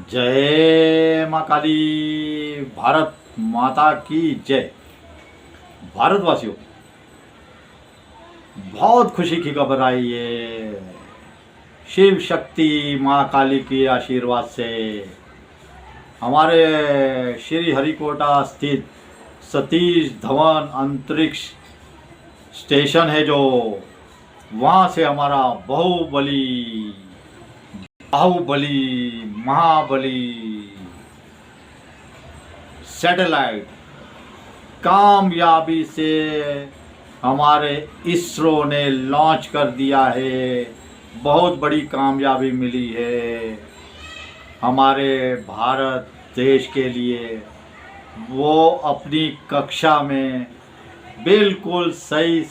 जय माँ काली। भारत माता की जय। भारतवासियों, बहुत खुशी की खबर आई है। शिव शक्ति माँ काली के आशीर्वाद से हमारे श्री हरिकोटा स्थित सतीश धवन अंतरिक्ष स्टेशन है जो, वहाँ से हमारा बाहुबली बाहुबली महाबली सैटेलाइट कामयाबी से हमारे इसरो ने लॉन्च कर दिया है। बहुत बड़ी कामयाबी मिली है हमारे भारत देश के लिए। वो अपनी कक्षा में बिल्कुल सही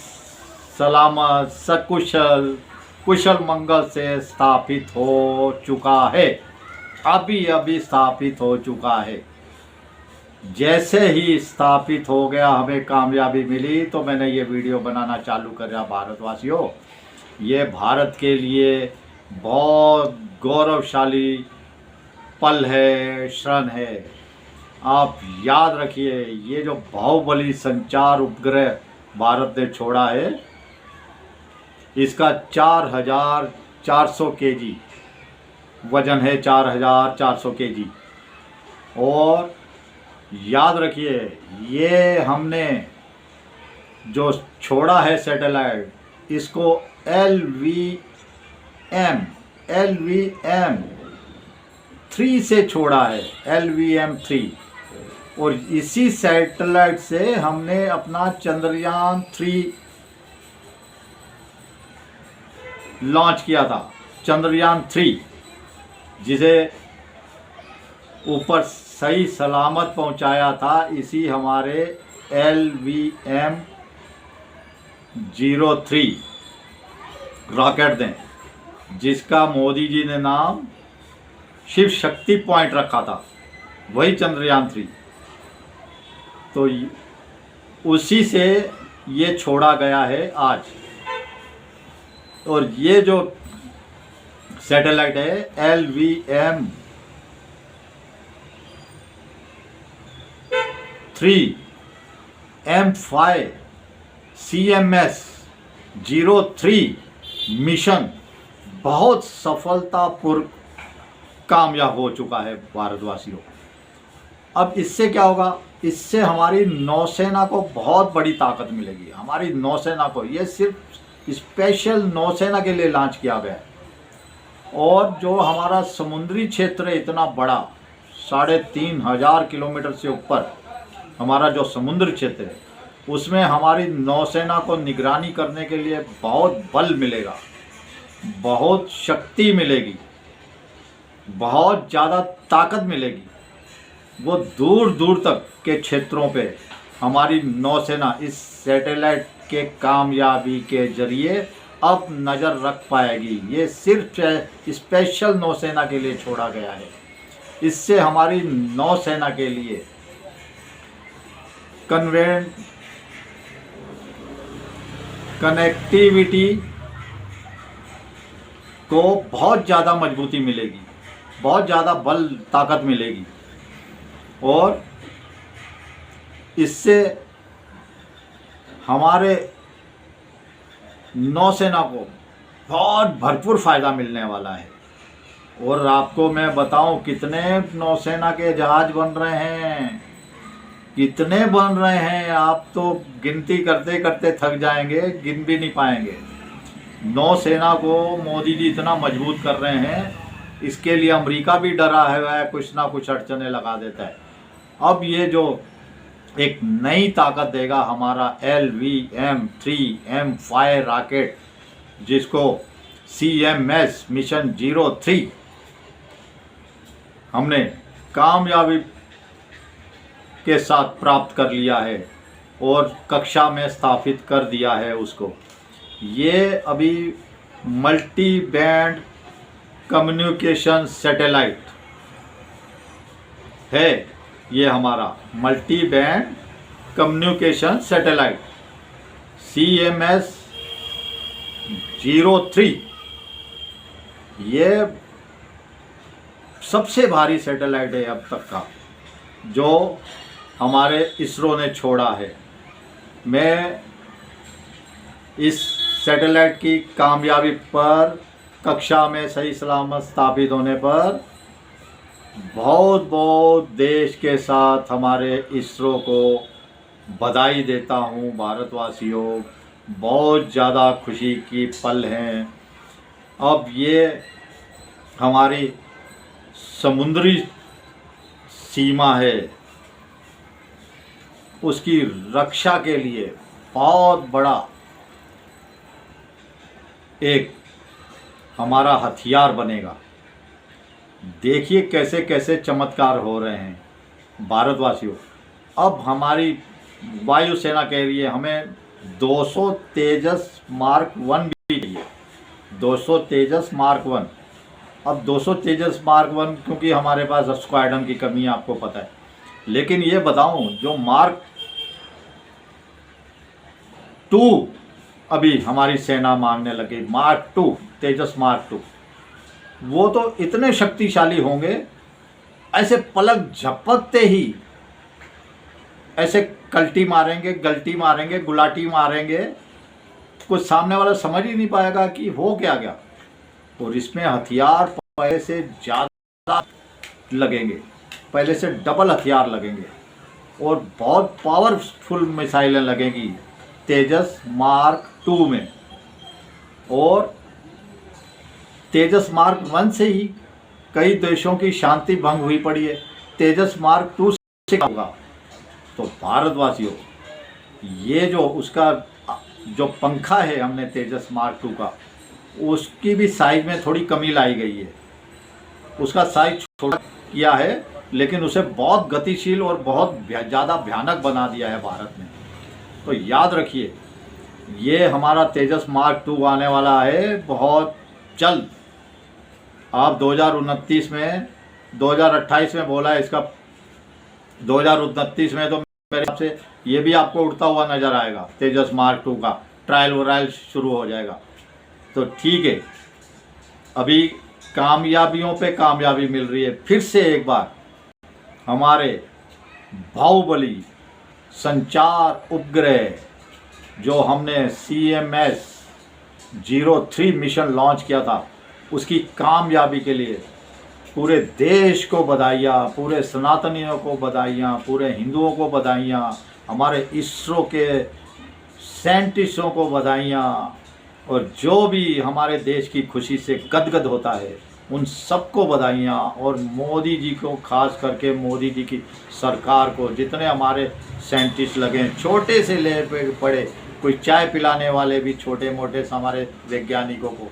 सलामत सकुशल कुशल मंगल से स्थापित हो चुका है। अभी अभी स्थापित हो चुका है। जैसे ही स्थापित हो गया, हमें कामयाबी मिली, तो मैंने ये वीडियो बनाना चालू कर दिया। भारतवासियों, ये भारत के लिए बहुत गौरवशाली पल है, क्षण है। आप याद रखिए, ये जो बाहुबली संचार उपग्रह भारत ने छोड़ा है, इसका 4400 केजी वजन है। 4400 केजी। और याद रखिए, ये हमने जो छोड़ा है सैटेलाइट, इसको LVM 3 से छोड़ा है। LVM 3। और इसी सैटेलाइट से हमने अपना चंद्रयान 3 लॉन्च किया था। चंद्रयान 3 जिसे ऊपर सही सलामत पहुंचाया था इसी हमारे LVM 03 रॉकेट ने, जिसका मोदी जी ने नाम शिव शक्ति पॉइंट रखा था। वही चंद्रयान 3। तो उसी से ये छोड़ा गया है आज। और ये जो सैटेलाइट है LVM 3 M5 CMS 03 मिशन बहुत सफलतापूर्वक कामयाब हो चुका है। भारतवासियों, अब इससे क्या होगा? इससे हमारी नौसेना को बहुत बड़ी ताकत मिलेगी। हमारी नौसेना को, ये सिर्फ स्पेशल नौसेना के लिए लॉन्च किया गया है। और जो हमारा समुद्री क्षेत्र है इतना बड़ा, 3500 किलोमीटर से ऊपर हमारा जो समुद्री क्षेत्र है, उसमें हमारी नौसेना को निगरानी करने के लिए बहुत बल मिलेगा, बहुत शक्ति मिलेगी, बहुत ज़्यादा ताकत मिलेगी। वो दूर दूर तक के क्षेत्रों पे हमारी नौसेना इस सैटेलाइट के कामयाबी के जरिए अब नज़र रख पाएगी। ये सिर्फ स्पेशल नौसेना के लिए छोड़ा गया है। इससे हमारी नौसेना के लिए कनेक्टिविटी को बहुत ज़्यादा मजबूती मिलेगी, बहुत ज़्यादा बल ताकत मिलेगी। और इससे हमारे नौसेना को बहुत भरपूर फ़ायदा मिलने वाला है। और आपको मैं बताऊं, कितने नौसेना के जहाज़ बन रहे हैं, कितने बन रहे हैं, आप तो गिनती करते करते थक जाएंगे, गिन भी नहीं पाएंगे। नौसेना को मोदी जी इतना मजबूत कर रहे हैं, इसके लिए अमेरिका भी डरा है, कुछ ना कुछ अड़चने लगा देता है। अब ये जो एक नई ताकत देगा हमारा LVM 3 M5 रॉकेट, जिसको CMS मिशन 03 हमने कामयाबी के साथ प्राप्त कर लिया है और कक्षा में स्थापित कर दिया है उसको। ये अभी मल्टी बैंड कम्युनिकेशन सैटेलाइट है। ये हमारा multi band communication satellite CMS 03 ये सबसे भारी सैटेलाइट है अब तक का जो हमारे इसरो ने छोड़ा है। मैं इस सैटेलाइट की कामयाबी पर, कक्षा में सही सलामत स्थापित होने पर बहुत बहुत देश के साथ हमारे इसरो को बधाई देता हूँ। भारतवासियों, बहुत ज़्यादा खुशी की पल हैं। अब ये हमारी समुद्री सीमा है, उसकी रक्षा के लिए बहुत बड़ा एक हमारा हथियार बनेगा। देखिए कैसे कैसे चमत्कार हो रहे हैं भारतवासियों। अब हमारी वायुसेना कह रही है हमें 200 तेजस मार्क 1 भी चाहिए, 200 तेजस मार्क 1। अब 200 तेजस मार्क 1 क्योंकि हमारे पास स्क्वाड्रन की कमी है, आपको पता है। लेकिन ये बताऊं, जो मार्क 2 अभी हमारी सेना मांगने लगी, मार्क 2, तेजस मार्क 2, वो तो इतने शक्तिशाली होंगे, ऐसे पलक झपकते ही ऐसे कल्टी मारेंगे, गलटी मारेंगे, गुलाटी मारेंगे, कुछ सामने वाला समझ ही नहीं पाएगा कि हो क्या गया। और इसमें हथियार पहले से ज़्यादा लगेंगे, पहले से डबल हथियार लगेंगे और बहुत पावरफुल मिसाइलें लगेंगी तेजस मार्क 2 में। और तेजस मार्क 1 से ही कई देशों की शांति भंग हुई पड़ी है, तेजस मार्क 2 से होगा। तो भारतवासियों, ये जो उसका जो पंखा है हमने तेजस मार्क 2 का, उसकी भी साइज में थोड़ी कमी लाई गई है। उसका साइज छोटा किया है, लेकिन उसे बहुत गतिशील और बहुत ज़्यादा भयानक बना दिया है भारत ने। तो याद रखिए, ये हमारा तेजस मार्क 2 आने वाला है बहुत जल्द। आप 2029 में, 2028 में बोला है इसका, 2029 में तो मेरे हिसाब से ये भी आपको उड़ता हुआ नज़र आएगा। तेजस मार्क 2 का ट्रायल वरायल शुरू हो जाएगा। तो ठीक है, अभी कामयाबियों पे कामयाबी मिल रही है। फिर से एक बार हमारे बाहुबली संचार उपग्रह जो हमने CMS-03 मिशन लॉन्च किया था, उसकी कामयाबी के लिए पूरे देश को बधाइयाँ, पूरे सनातनियों को बधाइयाँ, पूरे हिंदुओं को बधाइयाँ, हमारे इसरो के साइंटिस्टों को बधाइयाँ, और जो भी हमारे देश की खुशी से गदगद होता है उन सबको बधाइयाँ। और मोदी जी को, खास करके मोदी जी की सरकार को, जितने हमारे साइंटिस्ट लगे हैं, छोटे से ले बड़े, कोई चाय पिलाने वाले भी छोटे मोटे हमारे वैज्ञानिकों को,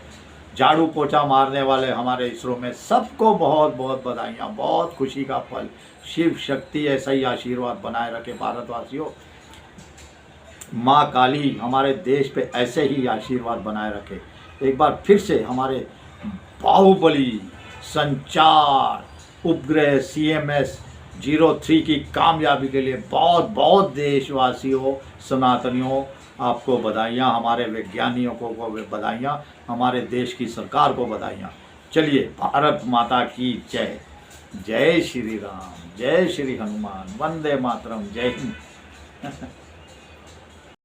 झाड़ू पोछा मारने वाले हमारे इसरो में, सबको बहुत बहुत बधाइयाँ। बहुत खुशी का पल। शिव शक्ति ऐसा ही आशीर्वाद बनाए रखे भारतवासियों। माँ काली हमारे देश पे ऐसे ही आशीर्वाद बनाए रखे। एक बार फिर से हमारे बाहुबली संचार उपग्रह CMS-03 की कामयाबी के लिए बहुत बहुत देशवासियों, सनातनियों, आपको बधाइयाँ, हमारे वैज्ञानिकों को बधाइयाँ, हमारे देश की सरकार को बधाइयाँ। चलिए, भारत माता की जय। जय श्री राम, जय श्री हनुमान, वंदे मातरम, जय हिंद।